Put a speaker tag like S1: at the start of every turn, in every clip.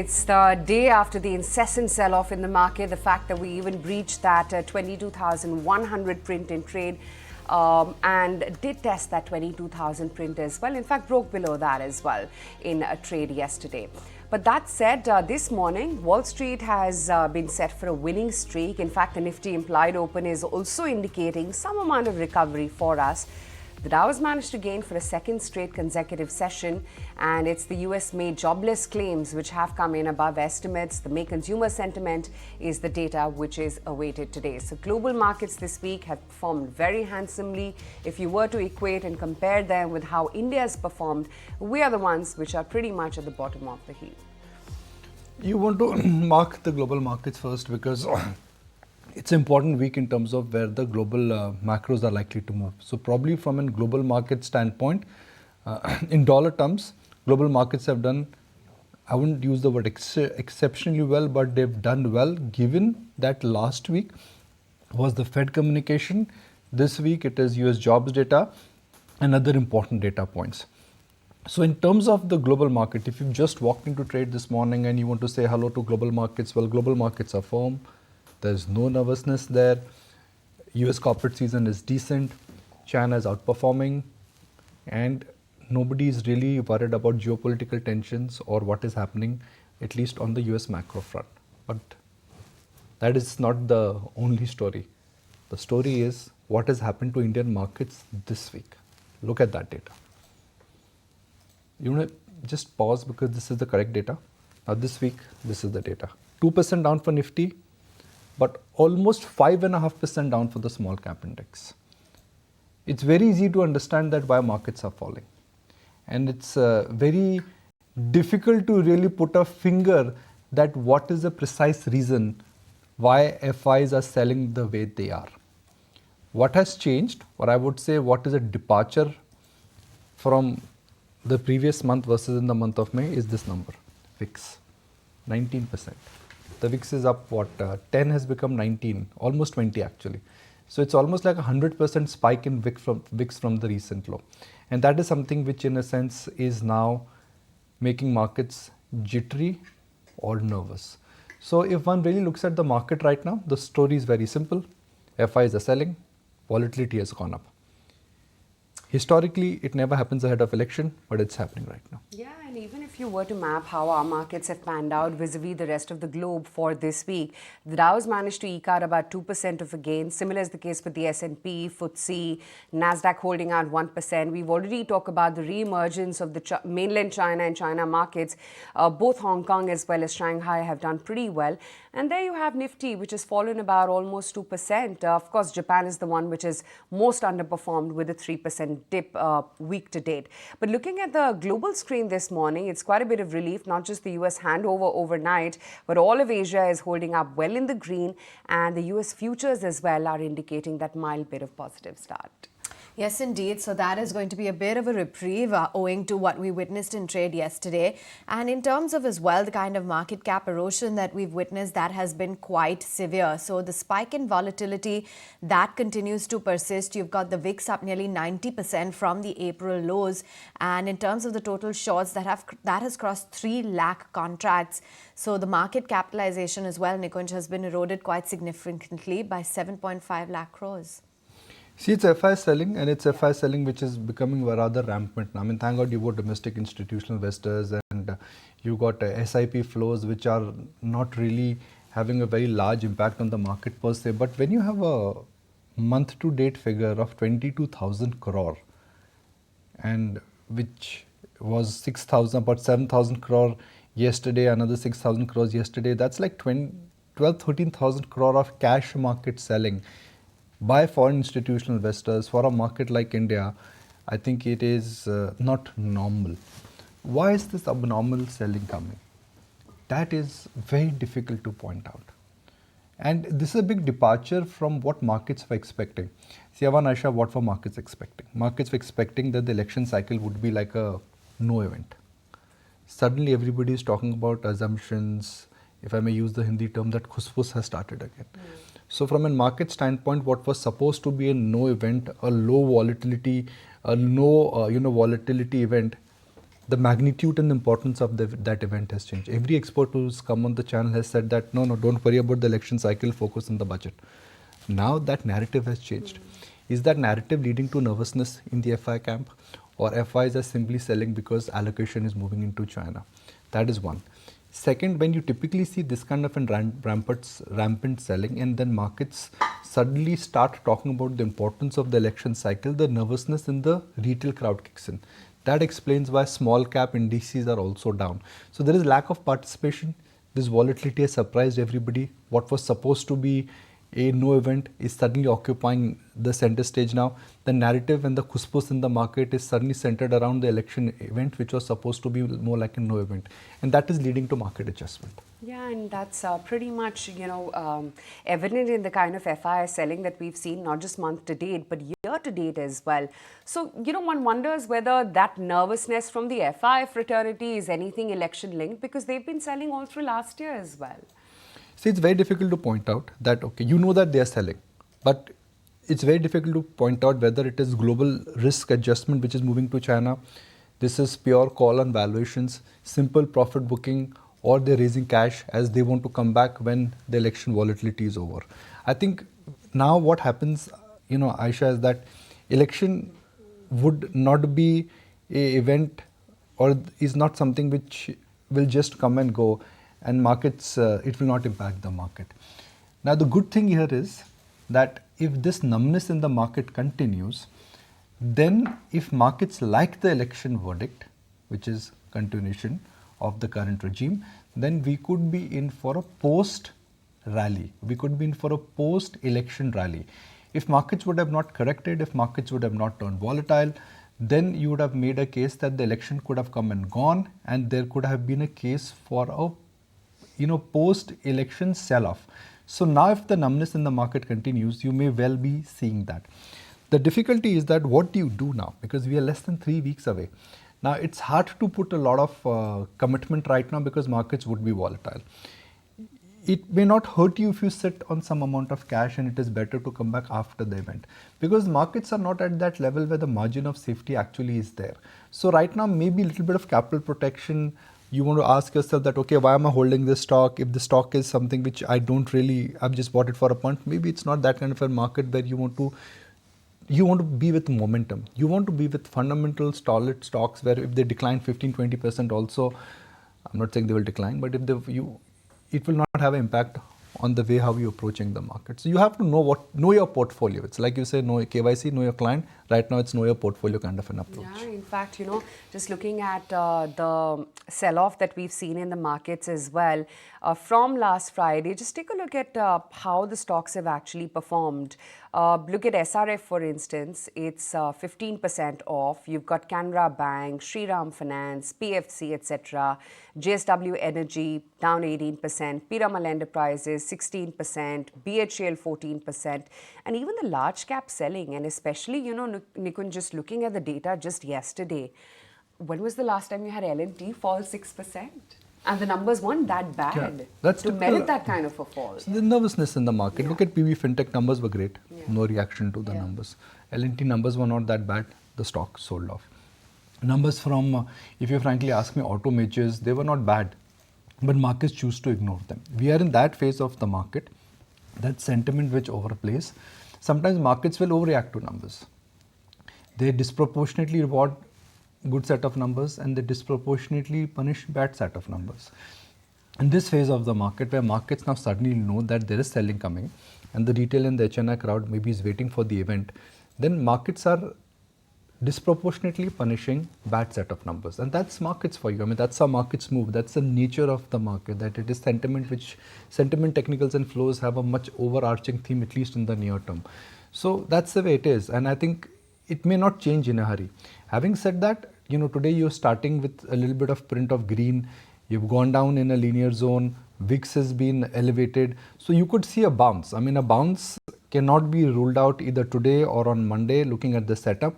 S1: It's the day after the incessant sell-off in the market. The fact that we even breached that 22,100 print in trade and did test that 22,000 print as well. In fact, broke below that as well in a trade yesterday. But that said, this morning, Wall Street has been set for a winning streak. In fact, the Nifty implied open is also indicating some amount of recovery for us. The Dow has managed to gain for a second straight consecutive session, and it's the US-made jobless claims which have come in above estimates. The May consumer sentiment is the data which is awaited today. So global markets this week have performed very handsomely. If you were to equate and compare them with how India has performed, we are the ones which are pretty much at the bottom of the heap.
S2: You want to mark the global markets first because it's an important week in terms of where the global macros are likely to move. So probably from a global market standpoint, in dollar terms, global markets have done, I wouldn't use the word exceptionally well, but they've done well given that last week was the Fed communication. This week it is US jobs data and other important data points. So in terms of the global market, if you've just walked into trade this morning and you want to say hello to global markets, well, global markets are firm. There's no nervousness there. US corporate season is decent. China is outperforming. And nobody is really worried about geopolitical tensions or what is happening, at least on the US macro front. But that is not the only story. The story is what has happened to Indian markets this week. Look at that data. You want to just pause because this is the correct data. Now this week, this is the data. 2% down for Nifty, but almost 5.5% down for the small cap index. It's very easy to understand that why markets are falling. And it's very difficult to really put a finger that what is the precise reason why FIs are selling the way they are. What has changed, or I would say what is a departure from the previous month versus in the month of May is this number, VIX, 19%. The VIX is up, 10 has become 19, almost 20 actually. So it's almost like a 100% spike in VIX from the recent low. And that is something which in a sense is now making markets jittery or nervous. So if one really looks at the market right now, the story is very simple. FIs are selling, volatility has gone up. Historically, it never happens ahead of election, but it's happening right now.
S1: Yeah, and even if you were to map how our markets have panned out vis-a-vis the rest of the globe for this week, the Dow's managed to eke out about 2% of a gain. Similar is the case with the S&P, FTSE, Nasdaq holding out 1%. We've already talked about the re-emergence of the mainland China and China markets. Both Hong Kong as well as Shanghai have done pretty well. And there you have Nifty, which has fallen about almost 2%. Of course, Japan is the one which is most underperformed with a 3% dip week to date. But looking at the global screen this morning, it's quite a bit of relief, not just the US handover overnight, but all of Asia is holding up well in the green, and the US futures as well are indicating that mild bit of positive start.
S3: Yes, indeed. So that is going to be a bit of a reprieve owing to what we witnessed in trade yesterday. And in terms of as well, the kind of market cap erosion that we've witnessed, that has been quite severe. So the spike in volatility, that continues to persist. You've got the VIX up nearly 90% from the April lows. And in terms of the total shorts, that has crossed 3 lakh contracts. So the market capitalization as well, Nikunj, has been eroded quite significantly by 7.5 lakh crores.
S2: See, it's FI selling, and it's FI selling which is becoming rather rampant now. I mean, thank God you got domestic institutional investors and you got SIP flows which are not really having a very large impact on the market per se. But when you have a month-to-date figure of 22,000 crore, and which was 6,000, about 7,000 crore yesterday, another 6,000 crores yesterday, that's like 13,000 crore of cash market selling by foreign institutional investors for a market like India. I think it is not normal. Why is this abnormal selling coming? That is very difficult to point out. And this is a big departure from what markets were expecting. See, Aisha, what were markets expecting? Markets were expecting that the election cycle would be like a no event. Suddenly everybody is talking about assumptions, if I may use the Hindi term, that khusfus has started again. So from a market standpoint, what was supposed to be a no event, a low volatility, a no volatility event, the magnitude and importance of that event has changed. Every expert who's come on the channel has said that no, don't worry about the election cycle, focus on the budget. Now that narrative has changed. Is that narrative leading to nervousness in the FI camp, or FIs are simply selling because allocation is moving into China? That is one. Second, when you typically see this kind of rampant selling and then markets suddenly start talking about the importance of the election cycle, the nervousness in the retail crowd kicks in. That explains why small cap indices are also down. So there is lack of participation. This volatility has surprised everybody. What was supposed to be a no event is suddenly occupying the center stage now. The narrative and the kuspus in the market is suddenly centered around the election event, which was supposed to be more like a no event. And that is leading to market adjustment.
S1: Yeah, and that's pretty much, evident in the kind of FII selling that we've seen, not just month to date, but year to date as well. So, one wonders whether that nervousness from the FII fraternity is anything election linked, because they've been selling all through last year as well.
S2: See, it's very difficult to point out that, okay, you know that they are selling, but it's very difficult to point out whether it is global risk adjustment which is moving to China. This is pure call on valuations, simple profit booking, or they're raising cash as they want to come back when the election volatility is over. I think now what happens, Aisha, is that election would not be a event or is not something which will just come and go, and markets, it will not impact the market. Now the good thing here is that if this numbness in the market continues, then if markets like the election verdict, which is continuation of the current regime, then we could be in for a post rally. We could be in for a post election rally. If markets would have not corrected, if markets would have not turned volatile, then you would have made a case that the election could have come and gone, and there could have been a case for a post-election sell-off. So now if the numbness in the market continues, you may well be seeing that. The difficulty is that what do you do now? Because we are less than 3 weeks away. Now it's hard to put a lot of commitment right now because markets would be volatile. It may not hurt you if you sit on some amount of cash, and it is better to come back after the event, because markets are not at that level where the margin of safety actually is there. So right now maybe a little bit of capital protection. You want to ask yourself that, okay, why am I holding this stock? If the stock is something which I've just bought it for a punt, maybe it's not that kind of a market where you want to be with momentum. You want to be with fundamental solid stocks where if they decline 15-20% also, I'm not saying they will decline, but if it will not have an impact on the way how you're approaching the market. So you have to know your portfolio. It's like you say, know KYC, know your client. Right now it's know your portfolio kind of an approach.
S1: Yeah, in fact, just looking at the sell-off that we've seen in the markets as well from last Friday, just take a look at how the stocks have actually performed. Look at SRF, for instance. It's 15% off. You've got Canara Bank, Shriram Finance, PFC, etc. JSW Energy down 18%, Piramal Enterprises 16%, BHEL 14%, and even the large cap selling, and especially, Nikunj, just looking at the data just yesterday, when was the last time you had L&T fall 6%? And the numbers weren't that bad to merit that kind of a fall.
S2: So the nervousness in the market. Look at PB Fintech numbers were great. No reaction to the numbers. L&T numbers were not that bad. The stock sold off. Numbers from, if you frankly ask me, auto majors, they were not bad. But markets choose to ignore them. We are in that phase of the market, that sentiment which overplays. Sometimes markets will overreact to numbers. They disproportionately reward good set of numbers and they disproportionately punish bad set of numbers. In this phase of the market, where markets now suddenly know that there is selling coming and the retail and the HNI crowd maybe is waiting for the event, then markets are disproportionately punishing bad set of numbers. And that's markets for you. I mean, that's how markets move. That's the nature of the market, that it is sentiment, technicals and flows have a much overarching theme, at least in the near term. So that's the way it is. And I think it may not change in a hurry. Having said that, today you're starting with a little bit of print of green. You've gone down in a linear zone. VIX has been elevated. So you could see a bounce. I mean, a bounce cannot be ruled out either today or on Monday looking at the setup.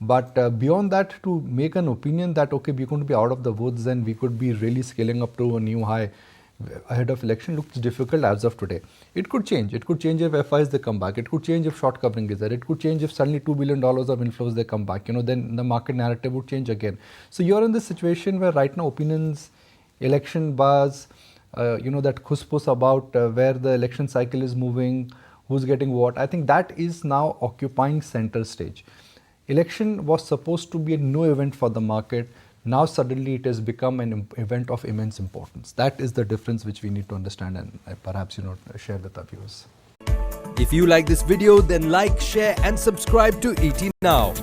S2: But beyond that, to make an opinion that, okay, we're going to be out of the woods and we could be really scaling up to a new high, ahead of election looks difficult as of today. It could change. It could change if FIs they come back. It could change if short covering is there. It could change if suddenly $2 billion of inflows they come back. Then the market narrative would change again. So you're in this situation where right now opinions, election buzz, that khuspus about where the election cycle is moving, who's getting what. I think that is now occupying center stage. Election was supposed to be a new event for the market. Now suddenly it has become an event of immense importance. That is the difference which we need to understand and perhaps share with our viewers.
S4: If you like this video, then like, share and subscribe to ET Now.